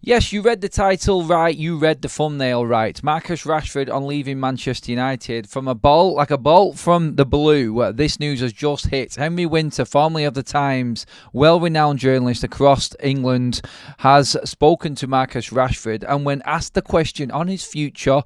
Yes, you read the title right, you read the thumbnail right. Marcus Rashford on leaving Manchester United from a bolt from the blue. This news has just hit. Henry Winter, formerly of the Times, well-renowned journalist across England, has spoken to Marcus Rashford, and when asked the question on his future,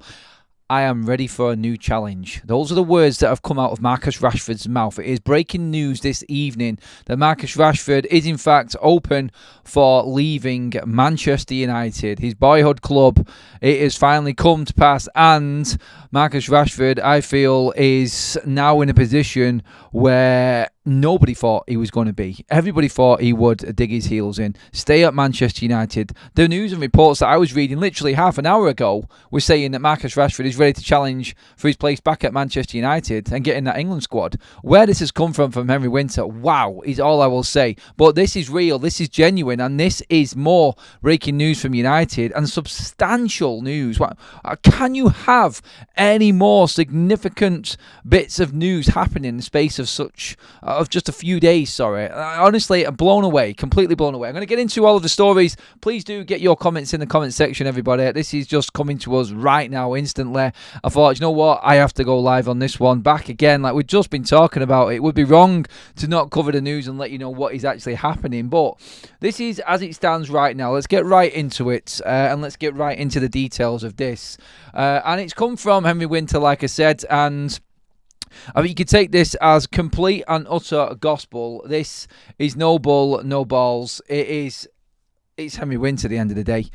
I am ready for a new challenge. Those are the words that have come out of Marcus Rashford's mouth. It is breaking news this evening that Marcus Rashford is in fact open for leaving Manchester United, his boyhood club. It has finally come to pass, and Marcus Rashford, I feel, is now in a position where nobody thought he was going to be. Everybody thought he would dig his heels in, stay at Manchester United. The news and reports that I was reading literally half an hour ago were saying that Marcus Rashford is ready to challenge for his place back at Manchester United and get in that England squad. Where this has come from Henry Winter, wow, is all I will say. But this is real, this is genuine, and this is more breaking news from United, and substantial news. Can you have any more significant bits of news happening in the space of just a few days? Honestly, I'm blown away, completely blown away. I'm going to get into all of the stories. Please do get your comments in the comment section, everybody. This is just coming to us right now, instantly. I thought, you know what, I have to go live on this one. Back again, like we've just been talking about. It would be wrong to not cover the news and let you know what is actually happening. But this is as it stands right now. Let's get right into it, and let's get right into the details of this. And it's come from Henry Winter, like I said, and I mean, you could take this as complete and utter gospel. This is no bull, no balls. It's Henry Winter at the end of the day.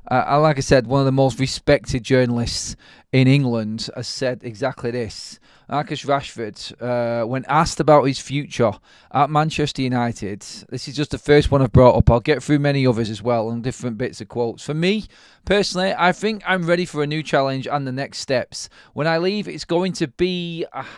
And like I said, one of the most respected journalists in England has said exactly this. Marcus Rashford, when asked about his future at Manchester United, this is just the first one I've brought up. I'll get through many others as well and different bits of quotes. For me, personally, I think I'm ready for a new challenge and the next steps. When I leave, it's going to be no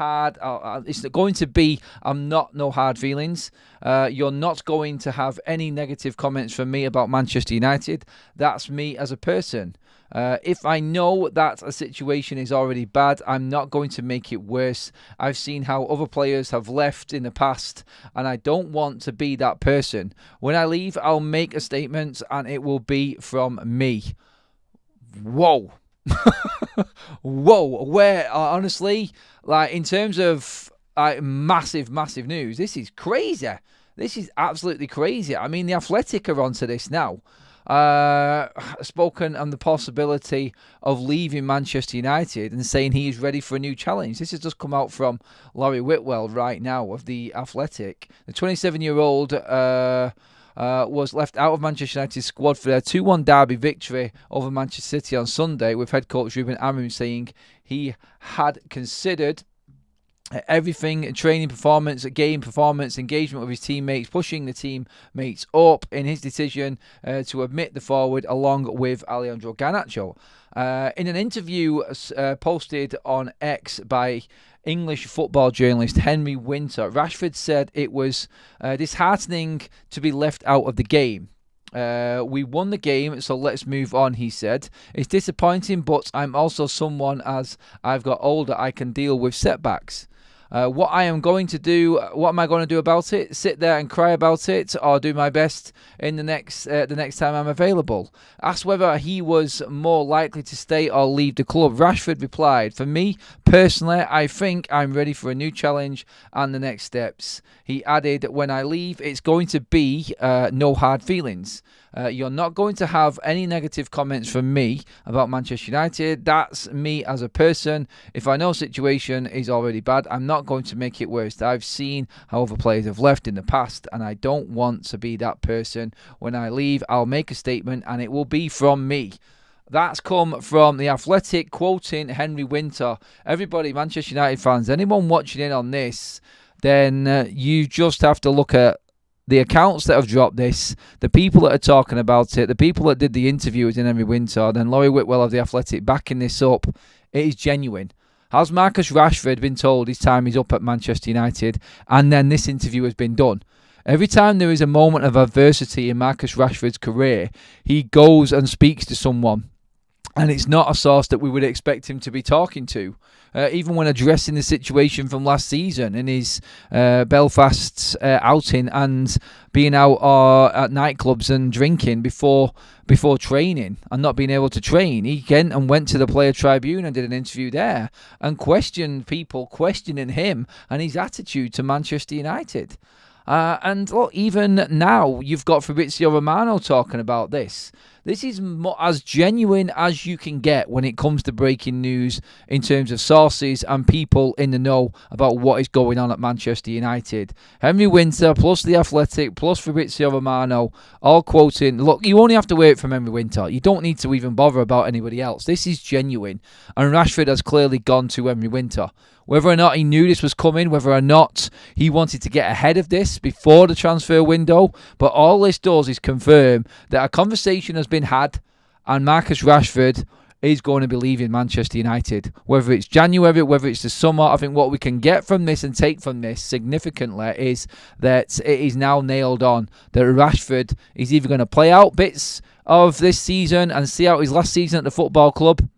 hard feelings. You're not going to have any negative comments from me about Manchester United. That's me as a person. If I know that a situation is already bad, I'm not going to make it worse. I've seen how other players have left in the past, and I don't want to be that person. When I leave, I'll make a statement, and it will be from me. Whoa. Whoa. Where, honestly, like in terms of massive news, this is crazy. This is absolutely crazy. I mean, The Athletic are onto this now. Spoken on the possibility of leaving Manchester United and saying he is ready for a new challenge. This has just come out from Laurie Whitwell right now of The Athletic. The 27-year-old was left out of Manchester United's squad for their 2-1 derby victory over Manchester City on Sunday, with head coach Ruben Amorim saying he had considered everything: training performance, game performance, engagement with his teammates, pushing the teammates up in his decision to admit the forward along with Alejandro Garnacho. In an interview posted on X by English football journalist Henry Winter, Rashford said it was disheartening to be left out of the game. We won the game, so let's move on, he said. It's disappointing, but I'm also someone, as I've got older, I can deal with setbacks. What am I going to do about it? Sit there and cry about it, or do my best in the next time I'm available? Asked whether he was more likely to stay or leave the club, Rashford replied, "For me personally, I think I'm ready for a new challenge and the next steps." He added, "When I leave, it's going to be no hard feelings. You're not going to have any negative comments from me about Manchester United. That's me as a person. If I know a situation is already bad, I'm not going to make it worse. I've seen how other players have left in the past, and I don't want to be that person. When I leave, I'll make a statement, and it will be from me." That's come from The Athletic, quoting Henry Winter. Everybody, Manchester United fans, anyone watching in on this, then you just have to look at the accounts that have dropped this, the people that are talking about it, the people that did the interview with Henry Winter, then Laurie Whitwell of The Athletic backing this up. It is genuine. Has Marcus Rashford been told his time is up at Manchester United, and then this interview has been done? Every time there is a moment of adversity in Marcus Rashford's career, he goes and speaks to someone. And it's not a source that we would expect him to be talking to. Even when addressing the situation from last season in his Belfast outing and being out at nightclubs and drinking before training and not being able to train, he went to the player tribune and did an interview there and questioned people questioning him and his attitude to Manchester United. And look, even now, you've got Fabrizio Romano talking about this. This is as genuine as you can get when it comes to breaking news in terms of sources and people in the know about what is going on at Manchester United. Henry Winter, plus The Athletic, plus Fabrizio Romano, all quoting, look, you only have to wait from Henry Winter. You don't need to even bother about anybody else. This is genuine. And Rashford has clearly gone to Henry Winter. Whether or not he knew this was coming, whether or not he wanted to get ahead of this before the transfer window, but all this does is confirm that a conversation has been had and Marcus Rashford is going to be leaving Manchester United. Whether it's January, whether it's the summer, I think what we can get from this and take from this significantly is that it is now nailed on that Rashford is either going to play out bits of this season and see out his last season at the football club,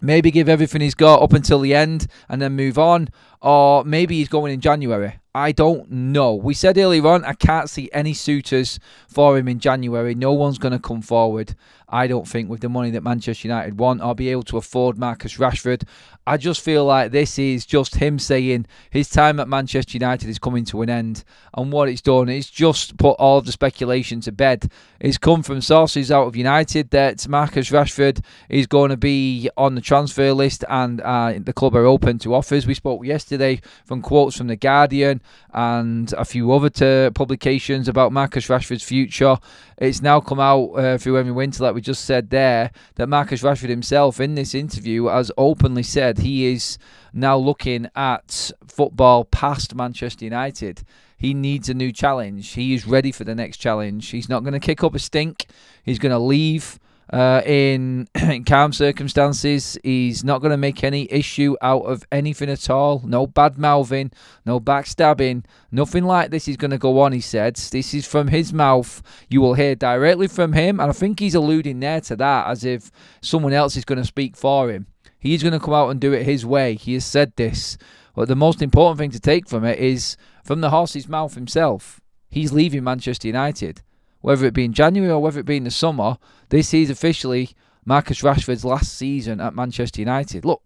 maybe give everything he's got up until the end and then move on, or maybe he's going in January. I don't know. We said earlier on, I can't see any suitors for him in January. No one's going to come forward, I don't think, with the money that Manchester United want or be able to afford Marcus Rashford. I just feel like this is just him saying his time at Manchester United is coming to an end. And what it's done is just put all of the speculation to bed. It's come from sources out of United that Marcus Rashford is going to be on the transfer list and the club are open to offers. We spoke yesterday from quotes from The Guardian and a few other publications about Marcus Rashford's future. It's now come out through Henry Winter, like we just said there, that Marcus Rashford himself in this interview has openly said he is now looking at football past Manchester United. He needs a new challenge. He is ready for the next challenge. He's not going to kick up a stink. He's going to leave in calm circumstances. He's not going to make any issue out of anything at all. No bad mouthing, no backstabbing, nothing like this is going to go on, he said. This is from his mouth. You will hear directly from him, and I think he's alluding there to that as if someone else is going to speak for him. He's going to come out and do it his way. He has said this. But the most important thing to take from it is from the horse's mouth himself. He's leaving Manchester United. Whether it be in January or whether it be in the summer, this is officially Marcus Rashford's last season at Manchester United. Look,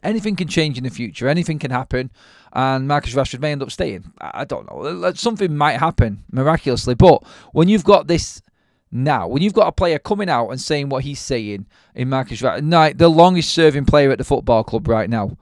anything can change in the future. Anything can happen. And Marcus Rashford may end up staying. I don't know. Something might happen miraculously. But when you've got this now, when you've got a player coming out and saying what he's saying in Marcus Rashford, the longest serving player at the football club right now,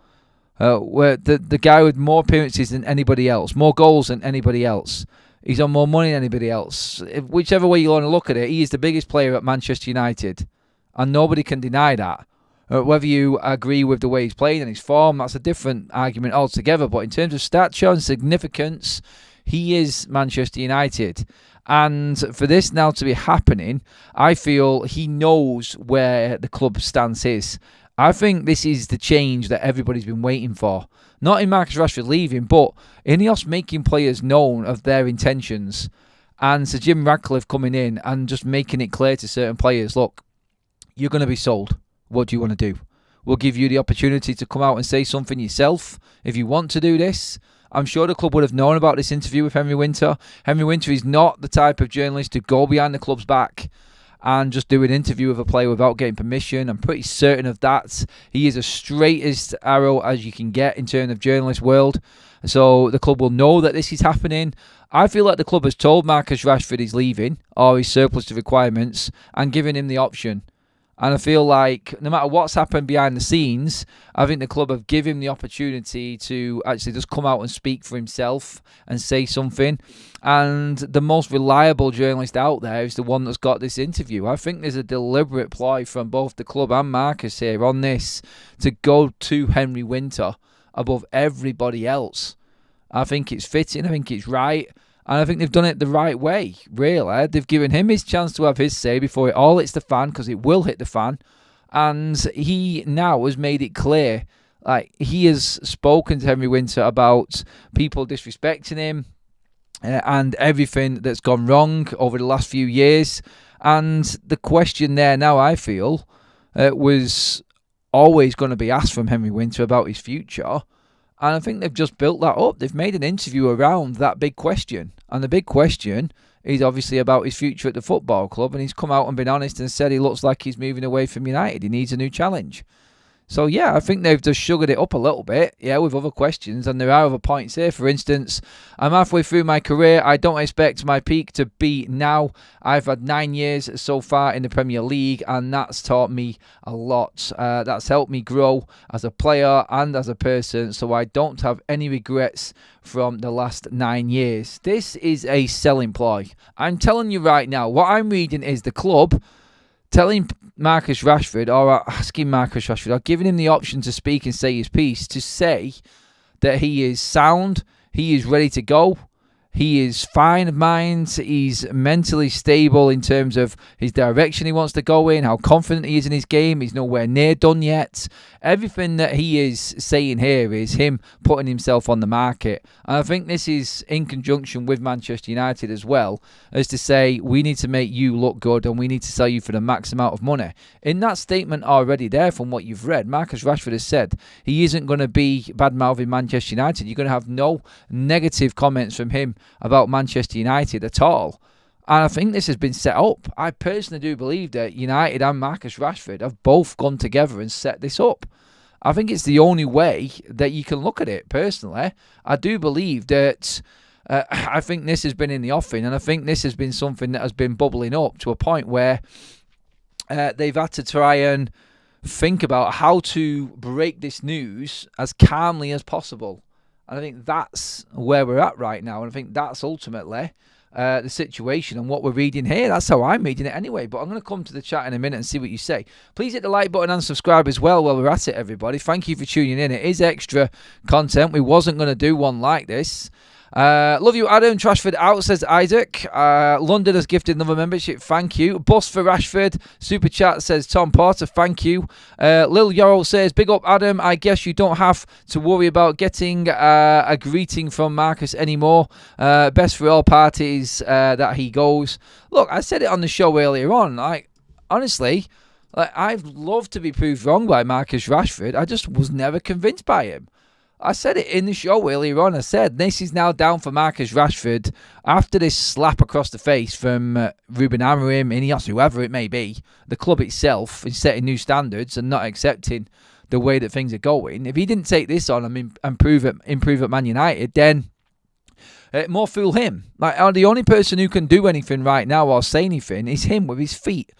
where the guy with more appearances than anybody else, more goals than anybody else, he's on more money than anybody else. Whichever way you want to look at it, he is the biggest player at Manchester United. And nobody can deny that. Whether you agree with the way he's playing and his form, that's a different argument altogether. But in terms of stature and significance, he is Manchester United. And for this now to be happening, I feel he knows where the club stance is. I think this is the change that everybody's been waiting for. Not in Marcus Rashford leaving, but Ineos making players known of their intentions. And Sir Jim Ratcliffe coming in and just making it clear to certain players, look, you're going to be sold. What do you want to do? We'll give you the opportunity to come out and say something yourself if you want to do this. I'm sure the club would have known about this interview with Henry Winter. Henry Winter is not the type of journalist to go behind the club's back and just do an interview with a player without getting permission. I'm pretty certain of that. He is as straight as arrow as you can get in terms of journalist world. So the club will know that this is happening. I feel like the club has told Marcus Rashford he's leaving or he's surplus to requirements and given him the option. And I feel like no matter what's happened behind the scenes, I think the club have given him the opportunity to actually just come out and speak for himself and say something. And the most reliable journalist out there is the one that's got this interview. I think there's a deliberate ploy from both the club and Marcus here on this to go to Henry Winter above everybody else. I think it's fitting. I think it's right. And I think they've done it the right way, really. They've given him his chance to have his say before it all hits the fan, because it will hit the fan. And he now has made it clear, like he has spoken to Henry Winter about people disrespecting him and everything that's gone wrong over the last few years. And the question there now, I feel, was always going to be asked from Henry Winter about his future. And I think they've just built that up. They've made an interview around that big question. And the big question is obviously about his future at the football club. And he's come out and been honest and said he looks like he's moving away from United. He needs a new challenge. So, yeah, I think they've just sugared it up a little bit, with other questions. And there are other points here. For instance, I'm halfway through my career. I don't expect my peak to be now. I've had 9 years so far in the Premier League, and that's taught me a lot. That's helped me grow as a player and as a person, so I don't have any regrets from the last 9 years. This is a selling ploy. I'm telling you right now, what I'm reading is the club telling Marcus Rashford, or asking Marcus Rashford, or giving him the option to speak and say his piece, to say that he is sound, he is ready to go, he is fine of mind, he's mentally stable in terms of his direction he wants to go in, how confident he is in his game, he's nowhere near done yet. Everything that he is saying here is him putting himself on the market. And I think this is in conjunction with Manchester United as well, as to say, we need to make you look good and we need to sell you for the max amount of money. In that statement already there, from what you've read, Marcus Rashford has said he isn't going to be bad-mouthing Manchester United. You're going to have no negative comments from him about Manchester United at all. And I think this has been set up. I personally do believe that United and Marcus Rashford have both gone together and set this up. I think it's the only way that you can look at it, personally. I do believe that I think this has been in the offing, and I think this has been something that has been bubbling up to a point where they've had to try and think about how to break this news as calmly as possible. And I think that's where we're at right now, and I think that's ultimately the situation and what we're reading here. That's how I'm reading it anyway. But I'm going to come to the chat in a minute and see what you say. Please hit the like button and subscribe as well while we're at it, everybody. Thank you for tuning in. It is extra content. We wasn't going to do one like this. Love you, Adam. Trashford out, says Isaac. London has gifted another membership. Thank you. Bus for Rashford. Super chat, says Tom Porter. Thank you. Lil Yorrell says, big up, Adam. I guess you don't have to worry about getting a greeting from Marcus anymore. Best for all parties that he goes. Look, I said it on the show earlier on. Honestly, I'd love to be proved wrong by Marcus Rashford. I just was never convinced by him. I said it in the show earlier on. I said this is now down for Marcus Rashford after this slap across the face from Ruben Amorim, Ineos, whoever it may be. The club itself is setting new standards and not accepting the way that things are going. If he didn't take this on and improve at Man United, then more fool him. The only person who can do anything right now or say anything is him with his feet.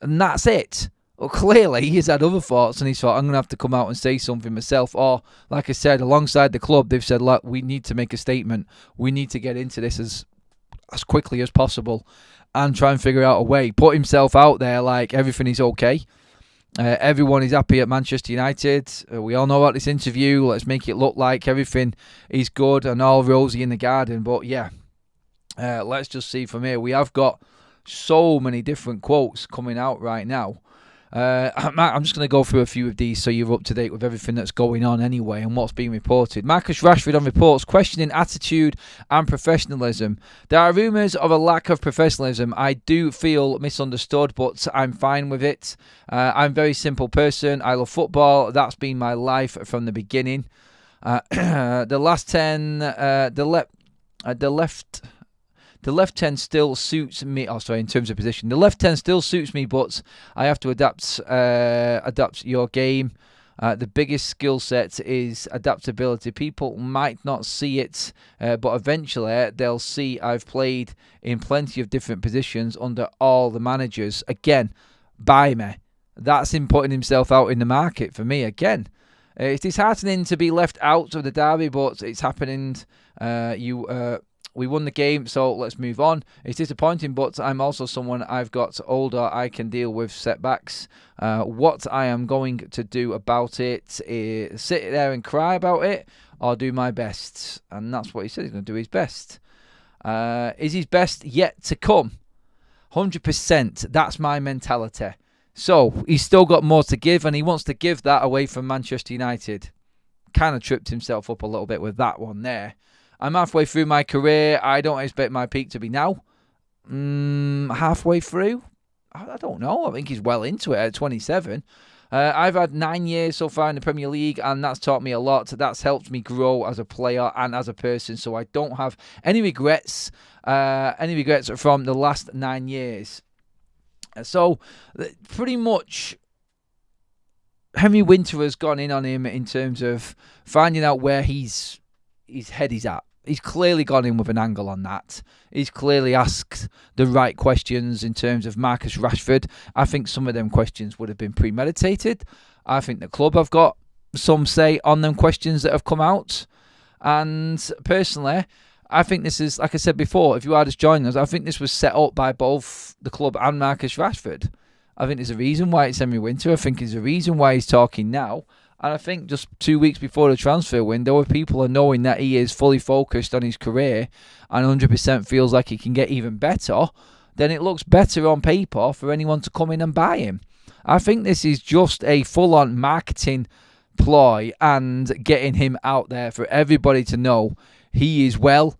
And that's it. Well, clearly, he's had other thoughts and he's thought, I'm going to have to come out and say something myself. Or, like I said, alongside the club, they've said, look, we need to make a statement. We need to get into this as quickly as possible and try and figure out a way. Put himself out there like everything is okay. Everyone is happy at Manchester United. We all know about this interview. Let's make it look like everything is good and all rosy in the garden. But, yeah, let's just see from here. We have got so many different quotes coming out right now. I'm just going to go through a few of these so you're up to date with everything that's going on anyway and what's being reported. Marcus Rashford on reports questioning attitude and professionalism. There are rumours of a lack of professionalism. I do feel misunderstood, but I'm fine with it. I'm a very simple person. I love football. That's been my life from the beginning. The left 10 still suits me. In terms of position, the left 10 still suits me, but I have to adapt your game. The biggest skill set is adaptability. People might not see it, but eventually they'll see I've played in plenty of different positions under all the managers. Again, buy me. That's him putting himself out in the market for me again. It's disheartening to be left out of the derby, but it's happening. We won the game, so let's move on. It's disappointing, but I'm also someone I've got older. I can deal with setbacks. What I am going to do about it is sit there and cry about it or do my best. And that's what he said. He's going to do his best. Is his best yet to come? 100%. That's my mentality. So he's still got more to give, and he wants to give that away from Manchester United. Kind of tripped himself up a little bit with that one there. I'm halfway through my career. I don't expect my peak to be now. Halfway through? I don't know. I think he's well into it at 27. I've had 9 years so far in the Premier League, and that's taught me a lot. That's helped me grow as a player and as a person. So I don't have any regrets. Any regrets from the last 9 years. So pretty much, Henry Winter has gone in on him in terms of finding out where his head is at. He's clearly gone in with an angle on that. He's clearly asked the right questions in terms of Marcus Rashford. I think some of them questions would have been premeditated. I think the club have got some say on them questions that have come out. And personally, I think this is, like I said before, if you are just joining us, I think this was set up by both the club and Marcus Rashford. I think there's a reason why it's Henry Winter. I think there's a reason why he's talking now. And I think just 2 weeks before the transfer window, if people are knowing that he is fully focused on his career and 100% feels like he can get even better, then it looks better on paper for anyone to come in and buy him. I think this is just a full-on marketing ploy and getting him out there for everybody to know he is well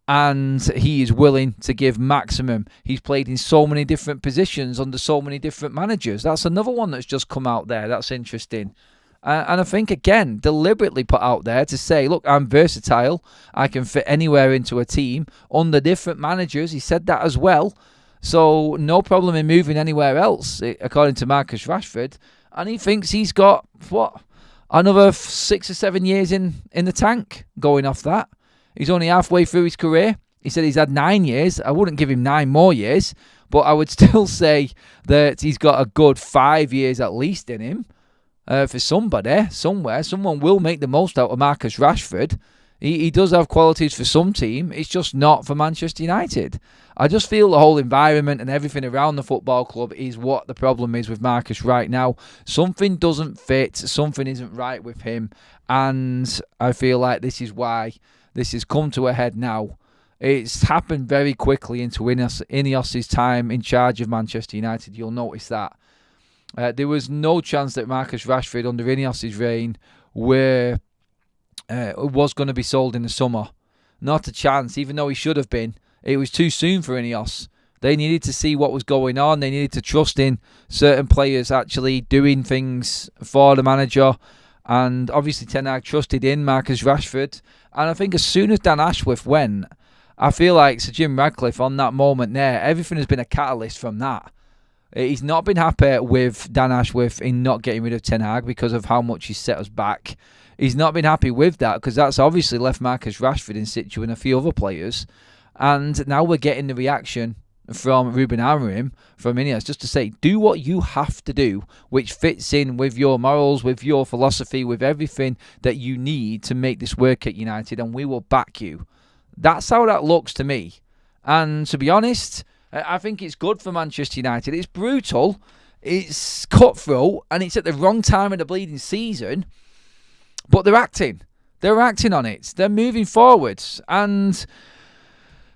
and he is willing to give maximum. He's played in so many different positions under so many different managers. That's another one that's just come out there. That's interesting. And I think, again, deliberately put out there to say, look, I'm versatile. I can fit anywhere into a team under different managers. He said that as well. So no problem in moving anywhere else, according to Marcus Rashford. And he thinks he's got, another 6 or 7 years in the tank going off that. He's only halfway through his career. He said he's had 9 years. I wouldn't give him 9 more years, but I would still say that he's got a good 5 years at least in him. For somebody, somewhere, someone will make the most out of Marcus Rashford. He does have qualities for some team. It's just not for Manchester United. I just feel the whole environment and everything around the football club is what the problem is with Marcus right now. Something doesn't fit. Something isn't right with him. And I feel like this is why this has come to a head now. It's happened very quickly into Ineos's time in charge of Manchester United. You'll notice that. There was no chance that Marcus Rashford under Ineos's reign was going to be sold in the summer. Not a chance, even though he should have been. It was too soon for Ineos. They needed to see what was going on. They needed to trust in certain players actually doing things for the manager. And obviously Ten Hag trusted in Marcus Rashford. And I think as soon as Dan Ashworth went, I feel like Sir Jim Radcliffe on that moment there, everything has been a catalyst from that. He's not been happy with Dan Ashworth in not getting rid of Ten Hag because of how much he's set us back. He's not been happy with that because that's obviously left Marcus Rashford in situ and a few other players. And now we're getting the reaction from Ruben Amorim, from Ineos, just to say, do what you have to do, which fits in with your morals, with your philosophy, with everything that you need to make this work at United, and we will back you. That's how that looks to me. And to be honest, I think it's good for Manchester United. It's brutal, it's cutthroat, and it's at the wrong time of the bleeding season. But they're acting. They're acting on it. They're moving forwards. And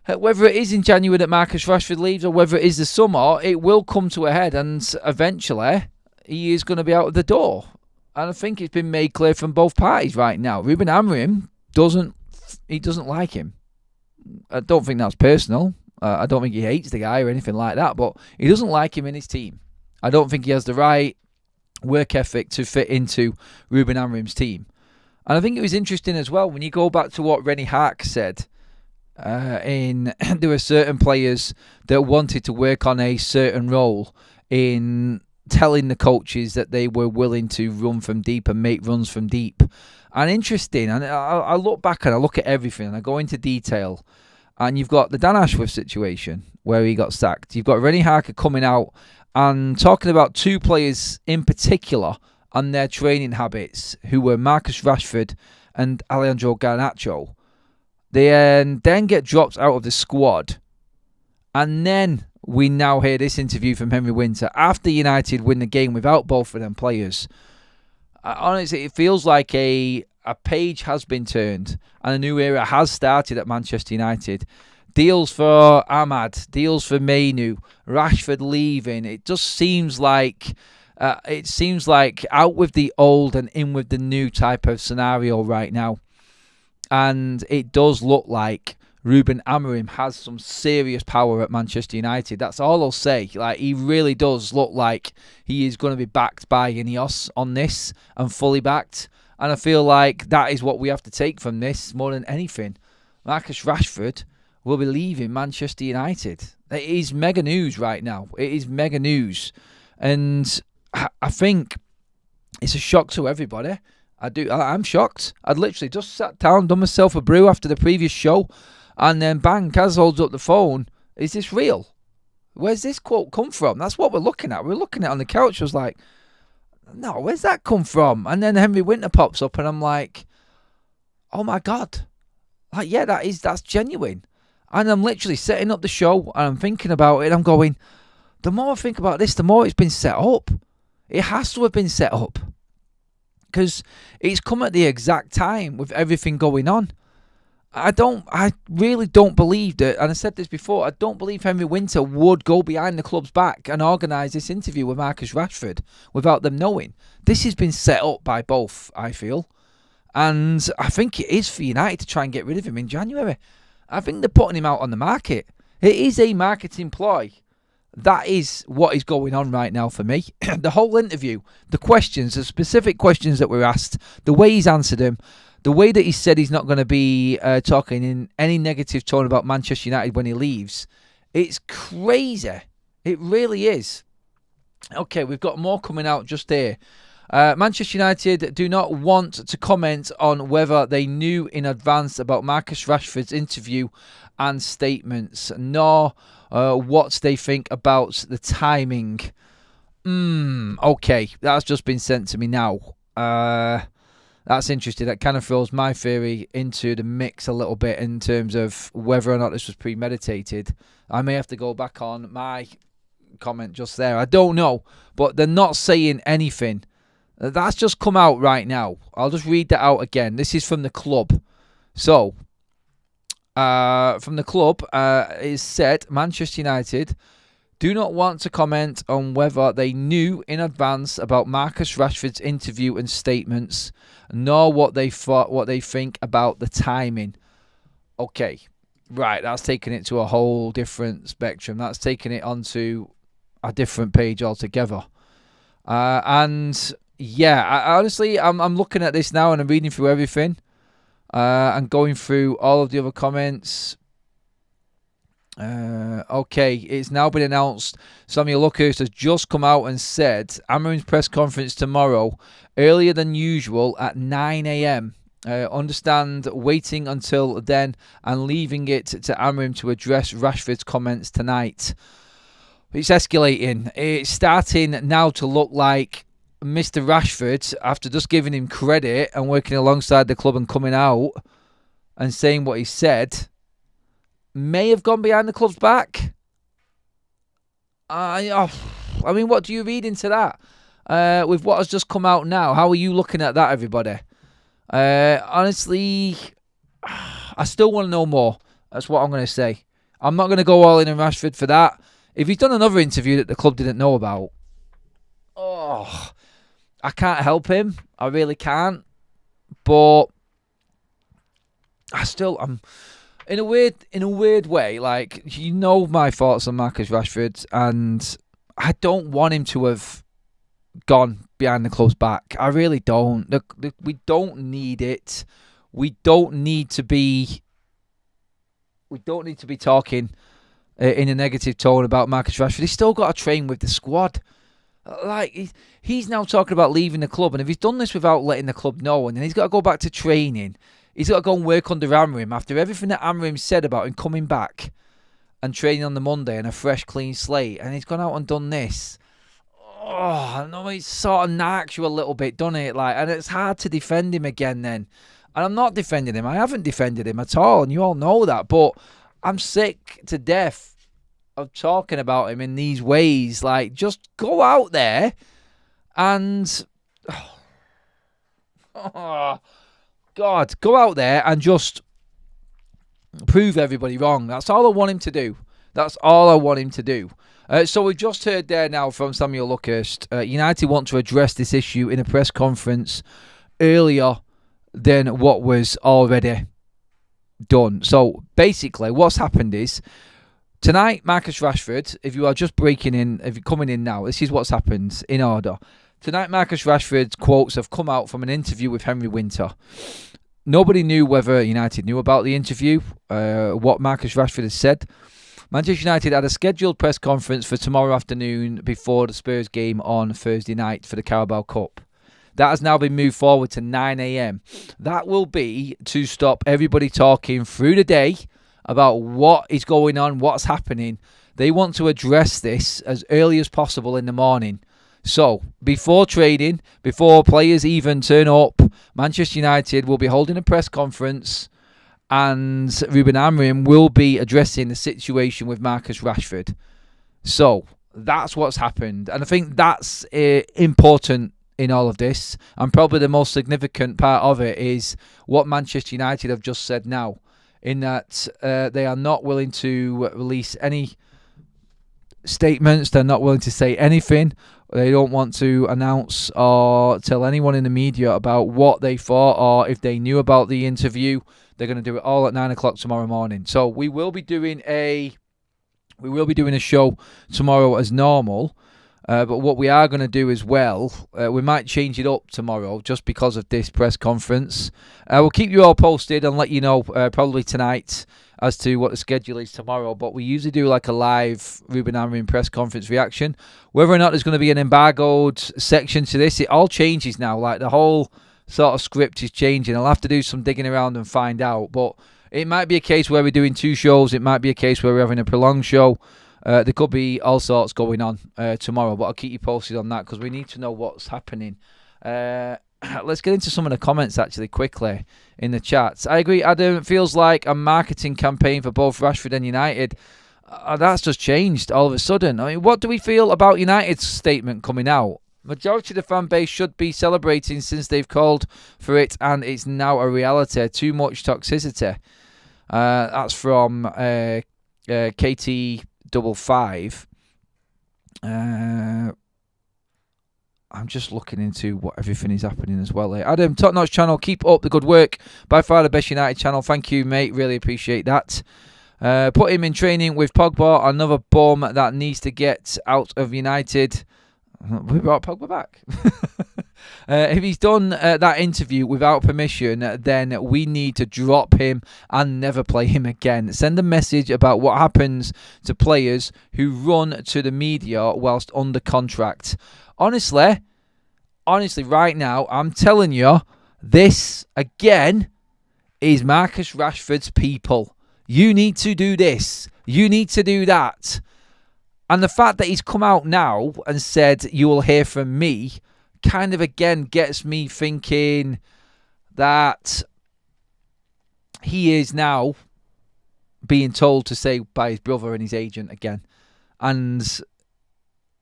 whether it is in January that Marcus Rashford leaves or whether it is the summer, it will come to a head. And eventually, he is going to be out of the door. And I think it's been made clear from both parties right now. Ruben Amorim doesn't like him. I don't think that's personal. I don't think he hates the guy or anything like that, but he doesn't like him in his team. I don't think he has the right work ethic to fit into Ruben Amorim's team. And I think it was interesting as well, when you go back to what Rennie Hark said, there were certain players that wanted to work on a certain role in telling the coaches that they were willing to run from deep and make runs from deep. And interesting, and I look back and I look at everything and I go into detail. And you've got the Dan Ashworth situation where he got sacked. You've got Rennie Harker coming out and talking about 2 players in particular and their training habits, who were Marcus Rashford and Alejandro Garnacho. They then get dropped out of the squad. And then we now hear this interview from Henry Winter after United win the game without both of them players. Honestly, it feels like a page has been turned and a new era has started at Manchester United. Deals for Ahmad, deals for Mainu, Rashford leaving. It just seems like out with the old and in with the new type of scenario right now. And it does look like Ruben Amorim has some serious power at Manchester United. That's all I'll say. Like, he really does look like he is going to be backed by Ineos on this, and fully backed. And I feel like that is what we have to take from this more than anything. Marcus Rashford will be leaving Manchester United. It is mega news right now. It is mega news. And I think it's a shock to everybody. I'm shocked. I'd literally just sat down, done myself a brew after the previous show, and then bang, Kaz holds up the phone. Is this real? Where's this quote come from? That's what we're looking at. We're looking at it on the couch. I was like, no, where's that come from? And then Henry Winter pops up, and I'm like, oh my God. Like, yeah, that's genuine. And I'm literally setting up the show, and I'm thinking about it, and I'm going, the more I think about this, the more it's been set up. It has to have been set up. Because it's come at the exact time with everything going on. I really don't believe that, and I said this before, I don't believe Henry Winter would go behind the club's back and organise this interview with Marcus Rashford without them knowing. This has been set up by both, I feel. And I think it is for United to try and get rid of him in January. I think they're putting him out on the market. It is a marketing ploy. That is what is going on right now for me. The whole interview, the questions, the specific questions that were asked, the way he's answered them, the way that he said he's not going to be talking in any negative tone about Manchester United when he leaves, it's crazy. It really is. Okay, we've got more coming out just here. Manchester United do not want to comment on whether they knew in advance about Marcus Rashford's interview and statements, nor what they think about the timing. Okay, that's just been sent to me now. That's interesting. That kind of throws my theory into the mix a little bit in terms of whether or not this was premeditated. I may have to go back on my comment just there. I don't know, but they're not saying anything. That's just come out right now. I'll just read that out again. This is from the club. So, from the club, it said Manchester United do not want to comment on whether they knew in advance about Marcus Rashford's interview and statements, nor what they think about the timing. Okay, right, that's taking it to a whole different spectrum. That's taking it onto a different page altogether. And yeah, honestly, I'm looking at this now and I'm reading through everything. And going through all of the other comments. Okay, it's now been announced. Samuel Luckhurst has just come out and said Amorim's press conference tomorrow, earlier than usual at 9 a.m. Understand waiting until then and leaving it to Amorim to address Rashford's comments tonight. It's escalating. It's starting now to look like Mr. Rashford, after just giving him credit and working alongside the club and coming out and saying what he said, may have gone behind the club's back. I mean, what do you read into that? With what has just come out now, how are you looking at that, everybody? Honestly, I still want to know more. That's what I'm going to say. I'm not going to go all in on Rashford for that. If he's done another interview that the club didn't know about, I can't help him. I really can't. But I'm in a weird way. Like, you know my thoughts on Marcus Rashford, and I don't want him to have gone behind the club's back. I really don't. We don't need it. We don't need to be talking in a negative tone about Marcus Rashford. He's still got to train with the squad. Like, he's now talking about leaving the club, and if he's done this without letting the club know, and then he's got to go back to training, he's got to go and work under Amorim after everything that Amorim said about him coming back and training on the Monday and a fresh, clean slate, and he's gone out and done this. I know it sort of knocks you a little bit, doesn't it? Like, and it's hard to defend him again then. And I'm not defending him. I haven't defended him at all, and you all know that. But I'm sick to death of talking about him in these ways. Like, just go out there and God, go out there and just prove everybody wrong. That's all I want him to do. That's all I want him to do. So we've just heard there now from Samuel Luckhurst. United want to address this issue in a press conference earlier than what was already done. So basically what's happened is tonight, Marcus Rashford, if you are just breaking in, if you're coming in now, this is what's happened in order. Tonight, Marcus Rashford's quotes have come out from an interview with Henry Winter. Nobody knew whether United knew about the interview, what Marcus Rashford has said. Manchester United had a scheduled press conference for tomorrow afternoon before the Spurs game on Thursday night for the Carabao Cup. That has now been moved forward to 9 a.m. That will be to stop everybody talking through the day about what is going on, what's happening. They want to address this as early as possible in the morning. So, before trading, before players even turn up, Manchester United will be holding a press conference and Ruben Amorim will be addressing the situation with Marcus Rashford. So, that's what's happened. And I think that's important in all of this, and probably the most significant part of it is what Manchester United have just said now, in that they are not willing to release any statements, they're not willing to say anything, they don't want to announce or tell anyone in the media about what they thought or if they knew about the interview. They're going to do it all at 9 o'clock tomorrow morning. So we will be doing a show tomorrow as normal. But what we are going to do as well, we might change it up tomorrow just because of this press conference. We'll keep you all posted and let you know probably tonight as to what the schedule is tomorrow. But we usually do like a live Ruben Amorim press conference reaction. Whether or not there's going to be an embargoed section to this, it all changes now. Like the whole sort of script is changing. I'll have to do some digging around and find out. But it might be a case where we're doing two shows. It might be a case where we're having a prolonged show. There could be all sorts going on tomorrow, but I'll keep you posted on that because we need to know what's happening. Let's get into some of the comments actually quickly in the chats. I agree, Adam. It feels like a marketing campaign for both Rashford and United. That's just changed all of a sudden. I mean, what do we feel about United's statement coming out? Majority of the fan base should be celebrating since they've called for it and it's now a reality. Too much toxicity. That's from KT55. I'm just looking into what everything is happening as well here. Adam, top notch channel, keep up the good work. By far the best United channel. Thank you, mate. Really appreciate that. Put him in training with Pogba, another bum that needs to get out of United. We brought Pogba back. If he's done that interview without permission, then we need to drop him and never play him again. Send a message about what happens to players who run to the media whilst under contract. Honestly, right now, I'm telling you, this, again, is Marcus Rashford's people. You need to do this. You need to do that. And the fact that he's come out now and said, you will hear from me, kind of, again, gets me thinking that he is now being told to say by his brother and his agent again. And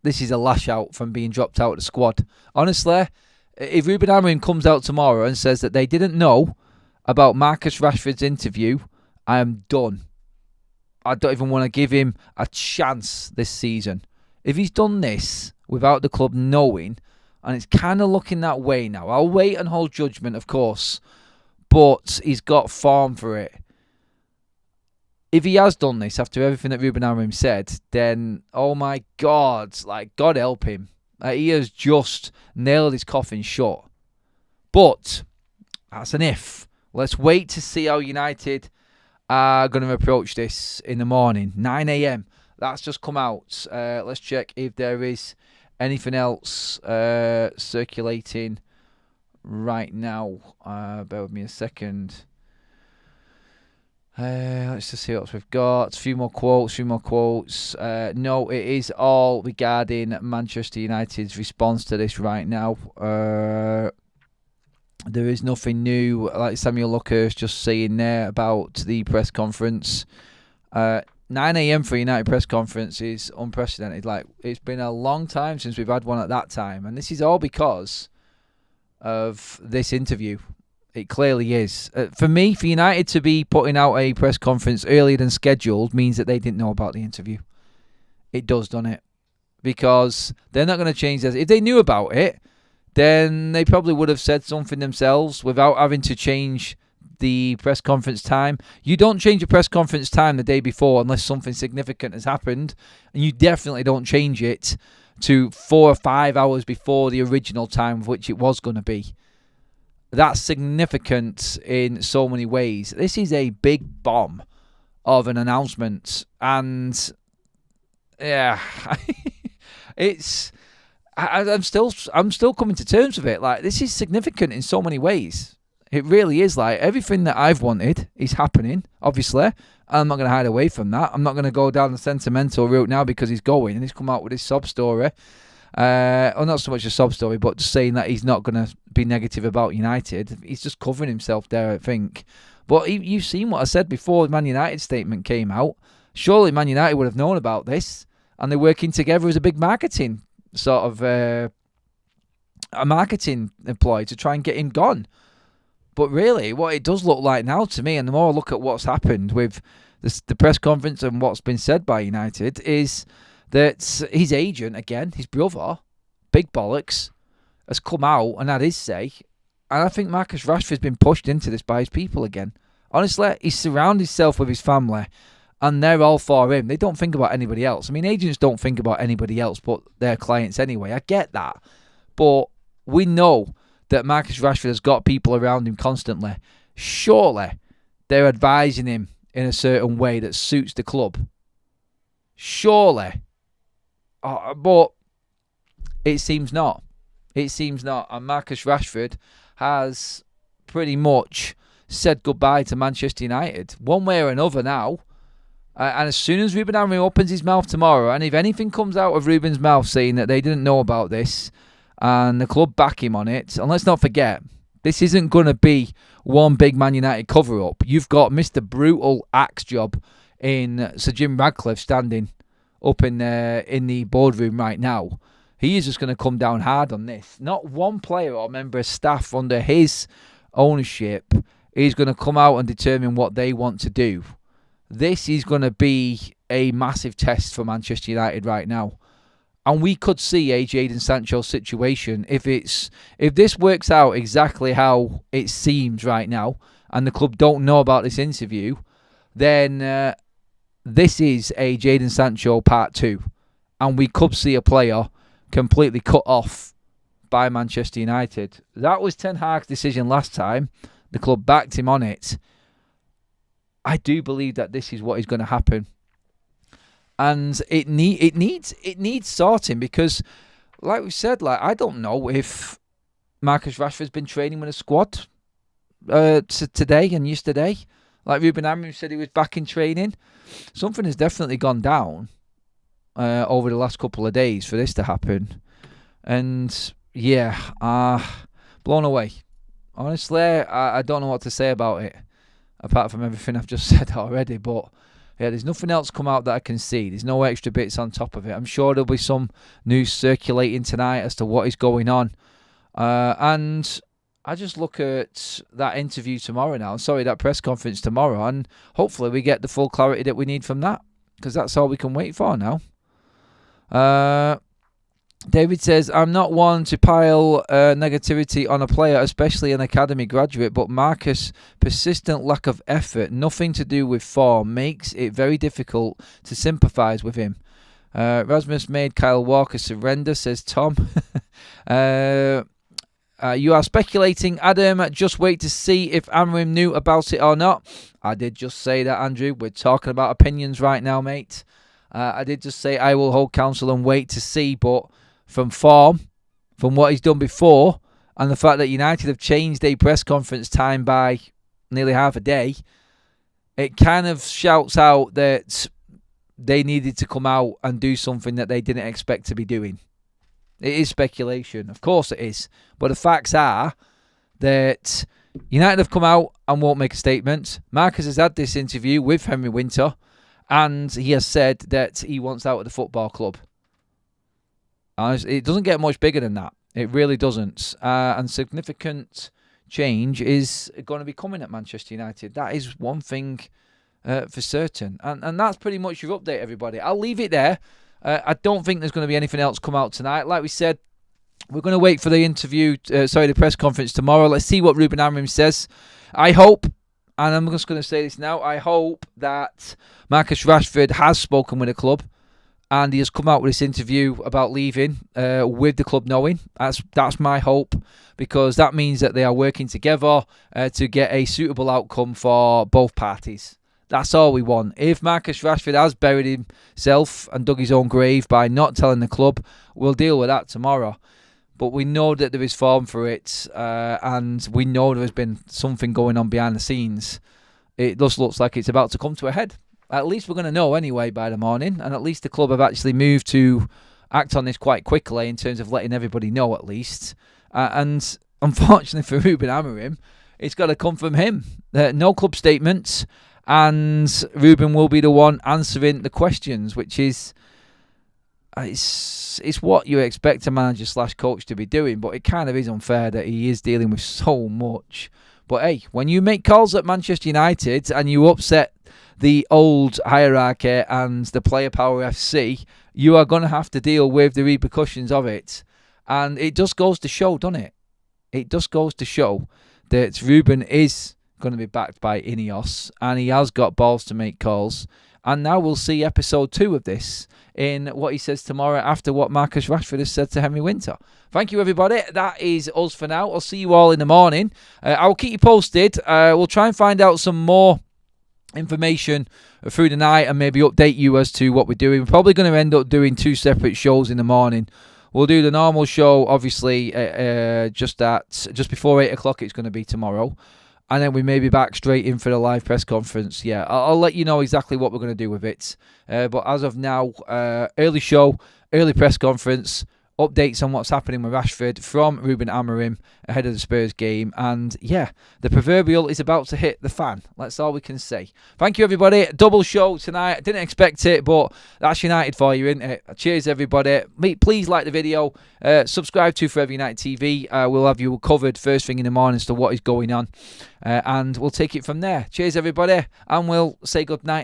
this is a lash out from being dropped out of the squad. Honestly, if Ruben Amorim comes out tomorrow and says that they didn't know about Marcus Rashford's interview, I am done. I don't even want to give him a chance this season. If he's done this without the club knowing, and it's kind of looking that way now, I'll wait and hold judgment, of course, but he's got form for it. If he has done this after everything that Ruben Amorim said, then, oh my God, like, God help him. He has just nailed his coffin shut. But that's an if. Let's wait to see how United are going to approach this in the morning. 9 a.m. That's just come out. Let's check if there is anything else circulating right now. Bear with me a second. Let's just see what we've got. A few more quotes. No, it is all regarding Manchester United's response to this right now. There is nothing new, like Samuel Luckhurst just saying there about the press conference. 9 a.m. for a United press conference is unprecedented. Like, it's been a long time since we've had one at that time, and this is all because of this interview. It clearly is. For me, for United to be putting out a press conference earlier than scheduled means that they didn't know about the interview. It does, doesn't it? Because they're not going to change this. If they knew about it, then they probably would have said something themselves without having to change the press conference time. You don't change your press conference time the day before unless something significant has happened, and you definitely don't change it to 4 or 5 hours before the original time of which it was going to be. That's significant in so many ways. This is a big bomb of an announcement, and yeah, I'm still coming to terms with it. Like, this is significant in so many ways. It really is. Like, everything that I've wanted is happening, obviously. I'm not going to hide away from that. I'm not going to go down the sentimental route now because he's going and he's come out with this sob story. Or not so much a sob story, but just saying that he's not going to be negative about United. He's just covering himself there, I think. But you've seen what I said before the Man United statement came out. Surely Man United would have known about this, and they're working together as a big marketing sort of a marketing employee to try and get him gone. But really, what it does look like now to me, and the more I look at what's happened with the press conference and what's been said by United, is that his agent, again, his brother, Big Bollocks, has come out and had his say. And I think Marcus Rashford's been pushed into this by his people again. Honestly, he's surrounded himself with his family, and they're all for him. They don't think about anybody else. I mean, agents don't think about anybody else but their clients anyway. I get that. But we know that Marcus Rashford has got people around him constantly. Surely they're advising him in a certain way that suits the club. Surely. But it seems not. It seems not. And Marcus Rashford has pretty much said goodbye to Manchester United, one way or another now. And as soon as Ruben Amorim opens his mouth tomorrow, and if anything comes out of Ruben's mouth saying that they didn't know about this, and the club back him on it, and let's not forget, this isn't going to be one big Man United cover-up. You've got Mr. Brutal Axe Job in Sir Jim Radcliffe standing up in the boardroom right now. He is just going to come down hard on this. Not one player or member of staff under his ownership is going to come out and determine what they want to do. This is going to be a massive test for Manchester United right now. And we could see a Jadon Sancho's situation if this works out exactly how it seems right now, and the club don't know about this interview, then this is a Jadon Sancho part 2, and we could see a player completely cut off by Manchester United. That was Ten Hag's decision last time. The club backed him on it. I do believe that this is what is going to happen. And it needs sorting because, like we said, I don't know if Marcus Rashford's been training with a squad today and yesterday. Like Ruben Amorim said, he was back in training. Something has definitely gone down over the last couple of days for this to happen. And yeah, blown away. Honestly, I don't know what to say about it, apart from everything I've just said already. But yeah, there's nothing else come out that I can see. There's no extra bits on top of it. I'm sure there'll be some news circulating tonight as to what is going on. And I just look at that interview tomorrow now. Sorry, that press conference tomorrow. And hopefully we get the full clarity that we need from that. Because that's all we can wait for now. David says, I'm not one to pile negativity on a player, especially an academy graduate, but Marcus' persistent lack of effort, nothing to do with form, makes it very difficult to sympathise with him. Rasmus made Kyle Walker surrender, says Tom. You are speculating, Adam. Just wait to see if Amorim knew about it or not. I did just say that, Andrew. We're talking about opinions right now, mate. I did just say I will hold counsel and wait to see, but from form, from what he's done before, and the fact that United have changed a press conference time by nearly half a day, it kind of shouts out that they needed to come out and do something that they didn't expect to be doing. It is speculation. Of course it is. But the facts are that United have come out and won't make a statement. Marcus has had this interview with Henry Winter, and he has said that he wants out of the football club. It doesn't get much bigger than that. It really doesn't. And significant change is going to be coming at Manchester United. That is one thing for certain. And that's pretty much your update, everybody. I'll leave it there. I don't think there's going to be anything else come out tonight. Like we said, we're going to wait for the the press conference tomorrow. Let's see what Ruben Amorim says. I hope and I'm just going to say this now, I hope that Marcus Rashford has spoken with the club and he has come out with this interview about leaving with the club knowing. That's my hope, because that means that they are working together to get a suitable outcome for both parties. That's all we want. If Marcus Rashford has buried himself and dug his own grave by not telling the club, we'll deal with that tomorrow. But we know that there is form for it, and we know there has been something going on behind the scenes. It just looks like it's about to come to a head. At least we're going to know anyway by the morning, and at least the club have actually moved to act on this quite quickly in terms of letting everybody know at least. And unfortunately for Ruben Amorim, it's got to come from him. No club statements, and Ruben will be the one answering the questions, which is... It's what you expect a manager / coach to be doing, but it kind of is unfair that he is dealing with so much. But hey, when you make calls at Manchester United and you upset the old hierarchy and the player power FC, you are going to have to deal with the repercussions of it. And it just goes to show, doesn't it? It just goes to show that Ruben is going to be backed by Ineos, and he has got balls to make calls. And now we'll see episode 2 of this in what he says tomorrow after what Marcus Rashford has said to Henry Winter. Thank you, everybody. That is us for now. I'll see you all in the morning. I'll keep you posted. We'll try and find out some more information through the night and maybe update you as to what we're doing. We're probably going to end up doing 2 separate shows in the morning. We'll do the normal show, obviously, just before 8 o'clock. It's going to be tomorrow. And then we may be back straight in for the live press conference. Yeah, I'll let you know exactly what we're going to do with it. But as of now, early show, early press conference, updates on what's happening with Rashford from Ruben Amorim ahead of the Spurs game. And yeah, the proverbial is about to hit the fan. That's all we can say. Thank you, everybody. Double show tonight. I didn't expect it, but that's United for you, isn't it? Cheers, everybody. Please like the video. Subscribe to Forever United TV. We'll have you covered first thing in the morning as to what is going on. And we'll take it from there. Cheers, everybody. And we'll say good night.